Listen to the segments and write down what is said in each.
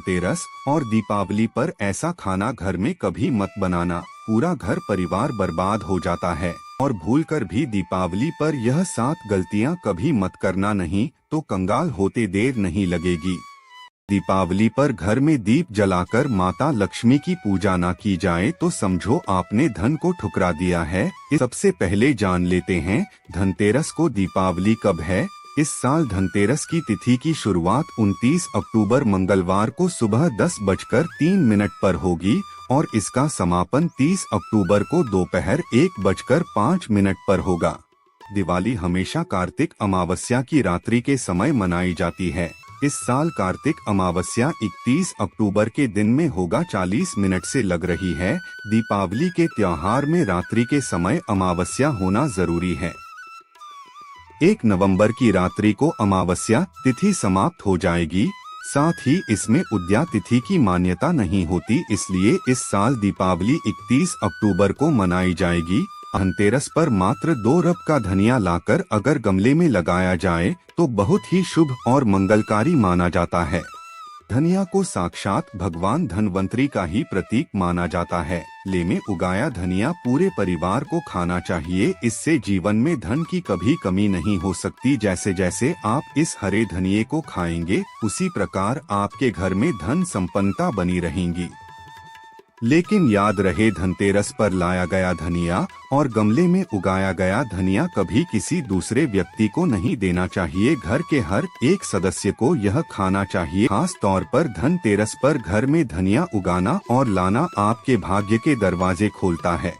धनतेरस और दीपावली पर ऐसा खाना घर में कभी मत बनाना, पूरा घर परिवार बर्बाद हो जाता है। और भूलकर भी दीपावली पर यह 7 गलतियां कभी मत करना, नहीं तो कंगाल होते देर नहीं लगेगी। दीपावली पर घर में दीप जलाकर माता लक्ष्मी की पूजा ना की जाए तो समझो आपने धन को ठुकरा दिया है। सबसे पहले जान लेते हैं धनतेरस को दीपावली कब है। इस साल धनतेरस की तिथि की शुरुआत 29 अक्टूबर मंगलवार को सुबह 10:03 पर होगी और इसका समापन 30 अक्टूबर को दोपहर 1:05 पर होगा। दिवाली हमेशा कार्तिक अमावस्या की रात्रि के समय मनाई जाती है। इस साल कार्तिक अमावस्या 31 अक्टूबर के दिन में होगा, 40 मिनट से लग रही है। दीपावली के त्योहार में रात्रि के समय अमावस्या होना जरूरी है। 1 नवंबर की रात्रि को अमावस्या तिथि समाप्त हो जाएगी। साथ ही इसमें उद्या तिथि की मान्यता नहीं होती, इसलिए इस साल दीपावली 31 अक्टूबर को मनाई जाएगी। धनतेरस पर मात्र 2 रब का धनिया लाकर अगर गमले में लगाया जाए तो बहुत ही शुभ और मंगलकारी माना जाता है। धनिया को साक्षात भगवान धनवंतरी का ही प्रतीक माना जाता है। ले में उगाया धनिया पूरे परिवार को खाना चाहिए, इससे जीवन में धन की कभी कमी नहीं हो सकती। जैसे जैसे आप इस हरे धनिये को खाएंगे उसी प्रकार आपके घर में धन संपन्नता बनी रहेंगी। लेकिन याद रहे, धनतेरस पर लाया गया धनिया और गमले में उगाया गया धनिया कभी किसी दूसरे व्यक्ति को नहीं देना चाहिए। घर के हर एक सदस्य को यह खाना चाहिए। खास तौर पर धनतेरस पर घर में धनिया उगाना और लाना आपके भाग्य के दरवाजे खोलता है।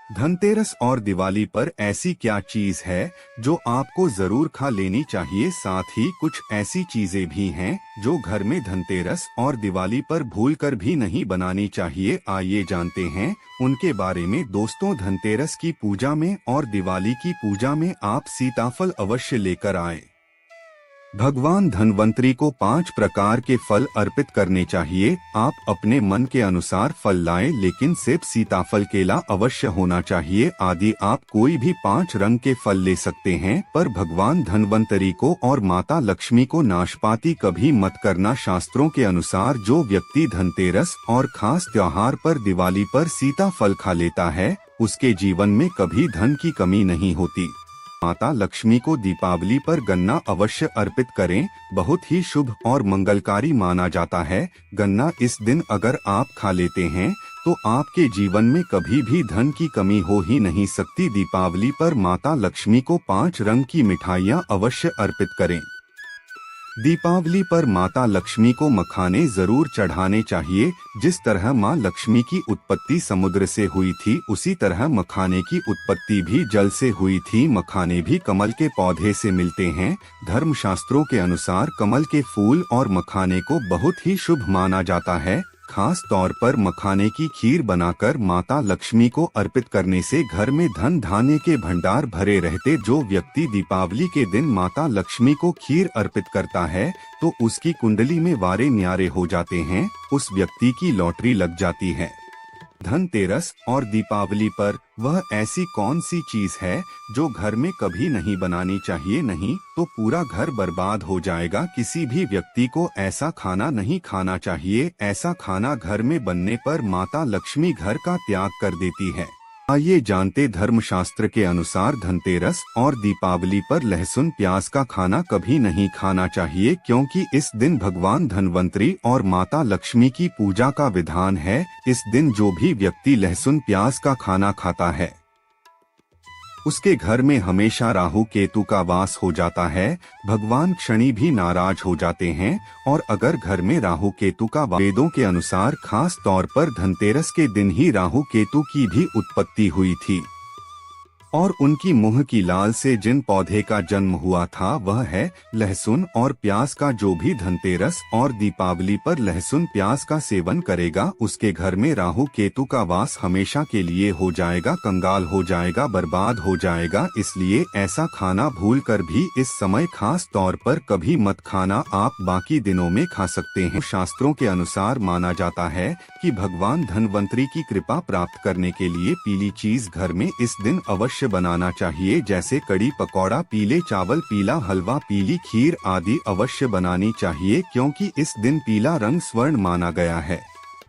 धनतेरस और दिवाली पर ऐसी क्या चीज है जो आपको जरूर खा लेनी चाहिए। साथ ही कुछ ऐसी चीजें भी हैं जो घर में धनतेरस और दिवाली पर भूलकर भी नहीं बनानी चाहिए। आइए जानते हैं उनके बारे में। दोस्तों, धनतेरस की पूजा में और दिवाली की पूजा में आप सीताफल अवश्य लेकर आए। भगवान धनवंतरी को 5 प्रकार के फल अर्पित करने चाहिए। आप अपने मन के अनुसार फल लाएं, लेकिन सिर्फ सीताफल केला अवश्य होना चाहिए। आदि आप कोई भी 5 रंग के फल ले सकते हैं, पर भगवान धनवंतरी को और माता लक्ष्मी को नाशपाती कभी मत करना। शास्त्रों के अनुसार जो व्यक्ति धनतेरस और खास त्योहार पर दिवाली पर सीताफल खा लेता है उसके जीवन में कभी धन की कमी नहीं होती। माता लक्ष्मी को दीपावली पर गन्ना अवश्य अर्पित करें, बहुत ही शुभ और मंगलकारी माना जाता है। गन्ना इस दिन अगर आप खा लेते हैं तो आपके जीवन में कभी भी धन की कमी हो ही नहीं सकती। दीपावली पर माता लक्ष्मी को 5 रंग की मिठाइयां अवश्य अर्पित करें। दीपावली पर माता लक्ष्मी को मखाने जरूर चढ़ाने चाहिए। जिस तरह माँ लक्ष्मी की उत्पत्ति समुद्र से हुई थी, उसी तरह मखाने की उत्पत्ति भी जल से हुई थी। मखाने भी कमल के पौधे से मिलते हैं। धर्मशास्त्रों के अनुसार कमल के फूल और मखाने को बहुत ही शुभ माना जाता है। खास तौर पर मखाने की खीर बनाकर माता लक्ष्मी को अर्पित करने से घर में धन धान्य के भंडार भरे रहते। जो व्यक्ति दीपावली के दिन माता लक्ष्मी को खीर अर्पित करता है तो उसकी कुंडली में वारे न्यारे हो जाते हैं, उस व्यक्ति की लॉटरी लग जाती है। धनतेरस और दीपावली पर वह ऐसी कौन सी चीज है जो घर में कभी नहीं बनानी चाहिए, नहीं तो पूरा घर बर्बाद हो जाएगा। किसी भी व्यक्ति को ऐसा खाना नहीं खाना चाहिए। ऐसा खाना घर में बनने पर माता लक्ष्मी घर का त्याग कर देती है। आइए जानते धर्मशास्त्र के अनुसार धनतेरस और दीपावली पर लहसुन प्याज का खाना कभी नहीं खाना चाहिए, क्योंकि इस दिन भगवान धनवंतरी और माता लक्ष्मी की पूजा का विधान है। इस दिन जो भी व्यक्ति लहसुन प्याज का खाना खाता है उसके घर में हमेशा राहु केतु का वास हो जाता है। भगवान शनि भी नाराज हो जाते हैं। और अगर घर में राहु केतु का वेदों के अनुसार खास तौर पर धनतेरस के दिन ही राहु केतु की भी उत्पत्ति हुई थी और उनकी मुंह की लाल से जिन पौधे का जन्म हुआ था वह है लहसुन और प्याज का। जो भी धनतेरस और दीपावली पर लहसुन प्याज का सेवन करेगा उसके घर में राहु केतु का वास हमेशा के लिए हो जाएगा, कंगाल हो जाएगा, बर्बाद हो जाएगा। इसलिए ऐसा खाना भूलकर भी इस समय खास तौर पर कभी मत खाना। आप बाकी दिनों में खा सकते हैं। शास्त्रों के अनुसार माना जाता है कि भगवान धनवंतरी की कृपा प्राप्त करने के लिए पीली चीज घर में इस दिन अवश्य अवश्य बनाना चाहिए, जैसे कड़ी पकौड़ा, पीले चावल, पीला हलवा, पीली खीर आदि अवश्य बनानी चाहिए, क्योंकि इस दिन पीला रंग स्वर्ण माना गया है।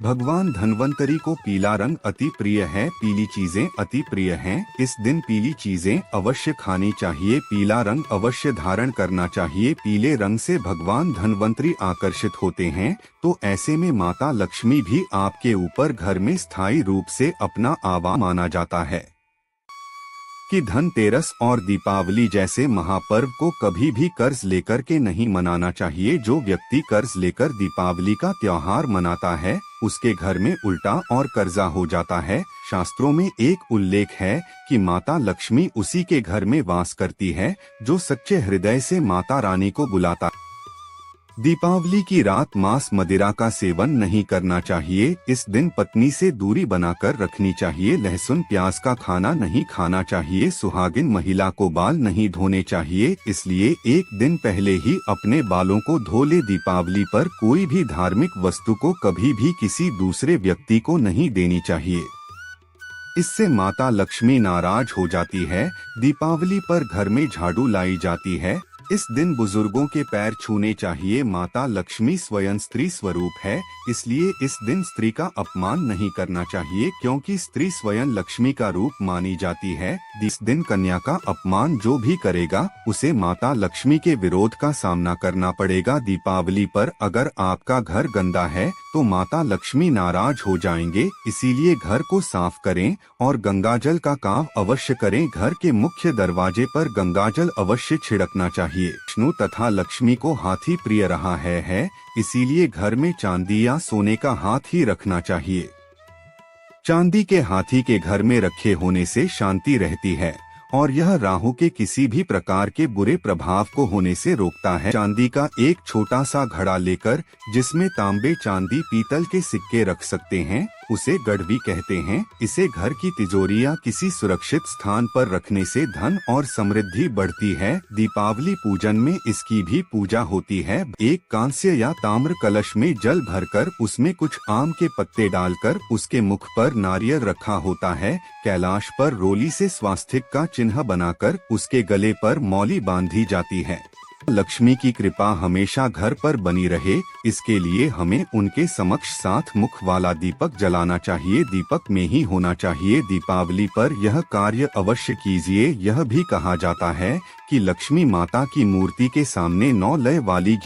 भगवान धन्वंतरी को पीला रंग अति प्रिय है, पीली चीजें अति प्रिय हैं। इस दिन पीली चीजें अवश्य खानी चाहिए, पीला रंग अवश्य धारण करना चाहिए। पीले रंग से भगवान धन्वंतरी आकर्षित होते हैं, तो ऐसे में माता लक्ष्मी भी आपके ऊपर घर में स्थायी रूप से अपना आवा माना जाता है। कि धनतेरस और दीपावली जैसे महापर्व को कभी भी कर्ज लेकर के नहीं मनाना चाहिए। जो व्यक्ति कर्ज लेकर दीपावली का त्योहार मनाता है, उसके घर में उल्टा और कर्जा हो जाता है। शास्त्रों में एक उल्लेख है कि माता लक्ष्मी उसी के घर में वास करती है जो सच्चे हृदय से माता रानी को बुलाता है। दीपावली की रात मांस मदिरा का सेवन नहीं करना चाहिए। इस दिन पत्नी से दूरी बनाकर रखनी चाहिए। लहसुन प्याज का खाना नहीं खाना चाहिए। सुहागिन महिला को बाल नहीं धोने चाहिए, इसलिए एक दिन पहले ही अपने बालों को धो ले। दीपावली पर कोई भी धार्मिक वस्तु को कभी भी किसी दूसरे व्यक्ति को नहीं देनी चाहिए, इससे माता लक्ष्मी नाराज हो जाती है। दीपावली पर घर में झाड़ू लाई जाती है। इस दिन बुजुर्गों के पैर छूने चाहिए। माता लक्ष्मी स्वयं स्त्री स्वरूप है, इसलिए इस दिन स्त्री का अपमान नहीं करना चाहिए, क्योंकि स्त्री स्वयं लक्ष्मी का रूप मानी जाती है। इस दिन कन्या का अपमान जो भी करेगा उसे माता लक्ष्मी के विरोध का सामना करना पड़ेगा। दीपावली पर अगर आपका घर गंदा है तो माता लक्ष्मी नाराज हो जाएंगे, इसीलिए घर को साफ करें और गंगाजल का काम अवश्य करें। घर के मुख्य दरवाजे पर गंगाजल अवश्य छिड़कना चाहिए। विष्णु तथा लक्ष्मी को हाथी प्रिय रहा है, इसीलिए घर में चांदी या सोने का हाथ ही रखना चाहिए। चांदी के हाथी के घर में रखे होने से शांति रहती है और यह राहु के किसी भी प्रकार के बुरे प्रभाव को होने से रोकता है। चांदी का एक छोटा सा घड़ा लेकर जिसमें तांबे, चांदी, पीतल के सिक्के रख सकते हैं, उसे गड़वी कहते हैं। इसे घर की तिजोरी या किसी सुरक्षित स्थान पर रखने से धन और समृद्धि बढ़ती है। दीपावली पूजन में इसकी भी पूजा होती है। एक कांस्य या ताम्र कलश में जल भरकर उसमें कुछ आम के पत्ते डालकर उसके मुख पर नारियल रखा होता है। कैलाश पर रोली से स्वास्तिक का चिन्ह बनाकर उसके गले पर मौली बांधी जाती है। लक्ष्मी की कृपा हमेशा घर पर बनी रहे, इसके लिए हमें उनके समक्ष 7 मुख वाला दीपक जलाना चाहिए। दीपक में ही होना चाहिए। दीपावली पर यह कार्य अवश्य कीजिए। यह भी कहा जाता है कि लक्ष्मी माता की मूर्ति के सामने 9 लय वाली